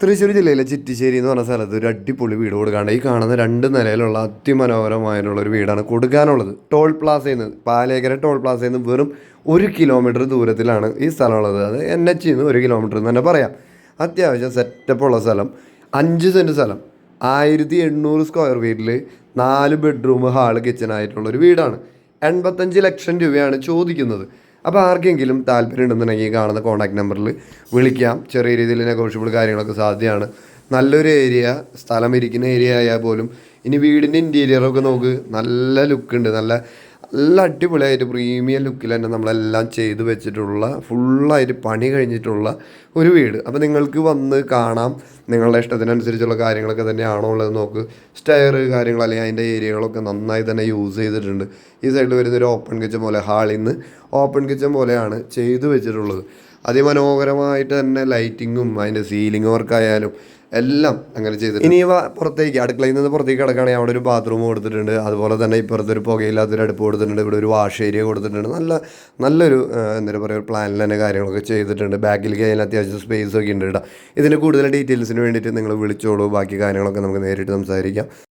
തൃശ്ശൂർ ജില്ലയിലെ ചിറ്റിശ്ശേരി എന്ന് പറഞ്ഞ സ്ഥലത്ത് ഒരു അടിപൊളി വീട് കൊടുക്കാണ്ട് ഈ കാണുന്ന 2 നിലയിലുള്ള അതിമനോഹരമായിട്ടുള്ള ഒരു വീടാണ് കൊടുക്കാനുള്ളത്. ടോൾ പ്ലാസയിൽ നിന്ന് പാലേക്കര ടോൾ പ്ലാസയിൽ നിന്ന് വെറും 1 കിലോമീറ്റർ ദൂരത്തിലാണ് ഈ സ്ഥലമുള്ളത്. അത് NH നിന്ന് 1 കിലോമീറ്റർ എന്ന് തന്നെ പറയാം. അത്യാവശ്യം സെറ്റപ്പുള്ള സ്ഥലം, 5 സെൻറ്റ് സ്ഥലം, 1800 സ്ക്വയർ ഫീറ്റിൽ 4 ബെഡ്റൂം ഹാള് കിച്ചനായിട്ടുള്ളൊരു വീടാണ്. 85 ലക്ഷം രൂപയാണ് ചോദിക്കുന്നത്. അപ്പോൾ ആർക്കെങ്കിലും താല്പര്യം ഉണ്ടെന്നുണ്ടെങ്കിൽ കാണുന്ന കോൺടാക്ട് നമ്പറിൽ വിളിക്കാം. ചെറിയ രീതിയിൽ നെഗോഷ്യബിൾ കാര്യങ്ങളൊക്കെ സാധ്യമാണ്. നല്ലൊരു ഏരിയ, സ്ഥലം ഇരിക്കുന്ന ഏരിയ ആയാൽ പോലും. ഇനി വീടിൻ്റെ ഇൻറ്റീരിയറൊക്കെ നോക്ക്, നല്ല ലുക്കുണ്ട്. നല്ല നല്ല അടിപൊളിയായിട്ട് പ്രീമിയം ലുക്കിൽ തന്നെ നമ്മളെല്ലാം ചെയ്ത് വെച്ചിട്ടുള്ള ഫുള്ളായിട്ട് പണി കഴിഞ്ഞിട്ടുള്ള ഒരു വീട്. അപ്പോൾ നിങ്ങൾക്ക് വന്ന് കാണാം. നിങ്ങളുടെ ഇഷ്ടത്തിനനുസരിച്ചുള്ള കാര്യങ്ങളൊക്കെ തന്നെയാണോ ഉള്ളത് നോക്ക്. സ്റ്റെയർ കാര്യങ്ങൾ അല്ലെങ്കിൽ അതിൻ്റെ ഏരിയകളൊക്കെ നന്നായി തന്നെ യൂസ് ചെയ്തിട്ടുണ്ട്. ഈ സൈഡിൽ വരുന്നൊരു ഓപ്പൺ കിച്ചൺ പോലെ, ഹാളിൽ നിന്ന് ഓപ്പൺ കിച്ചൺ പോലെയാണ് ചെയ്തു വെച്ചിട്ടുള്ളത്. അതിമനോഹരമായിട്ട് തന്നെ ലൈറ്റിങ്ങും അതിൻ്റെ സീലിംഗ് വർക്കായാലും എല്ലാം അങ്ങനെ ചെയ്തിട്ട്. ഇനി പുറത്തേക്ക് അടുക്കളയിൽ നിന്ന് പുറത്തേക്ക് കിടക്കുകയാണെങ്കിൽ അവിടെ ഒരു ബാത്റൂം കൊടുത്തിട്ടുണ്ട്. അതുപോലെ തന്നെ ഇപ്പുറത്തൊരു പുകയില്ലാത്തൊരു അടുപ്പ് കൊടുത്തിട്ടുണ്ട്. ഇവിടെ ഒരു വാഷ് ഏരിയ കൊടുത്തിട്ടുണ്ട്. നല്ലൊരു എന്താ പറയുക, ഒരു പ്ലാനിൽ തന്നെ കാര്യങ്ങളൊക്കെ ചെയ്തിട്ടുണ്ട്. ബാക്കിലേക്ക് അതിന് അത്യാവശ്യം സ്പേസ് ഒക്കെ ഉണ്ട് കേട്ടോ. ഇതിൻ്റെ കൂടുതൽ ഡീറ്റെയിൽസിന് വേണ്ടിയിട്ട് നിങ്ങൾ വിളിച്ചോളൂ. ബാക്കി കാര്യങ്ങളൊക്കെ നമുക്ക് നേരിട്ട് സംസാരിക്കാം.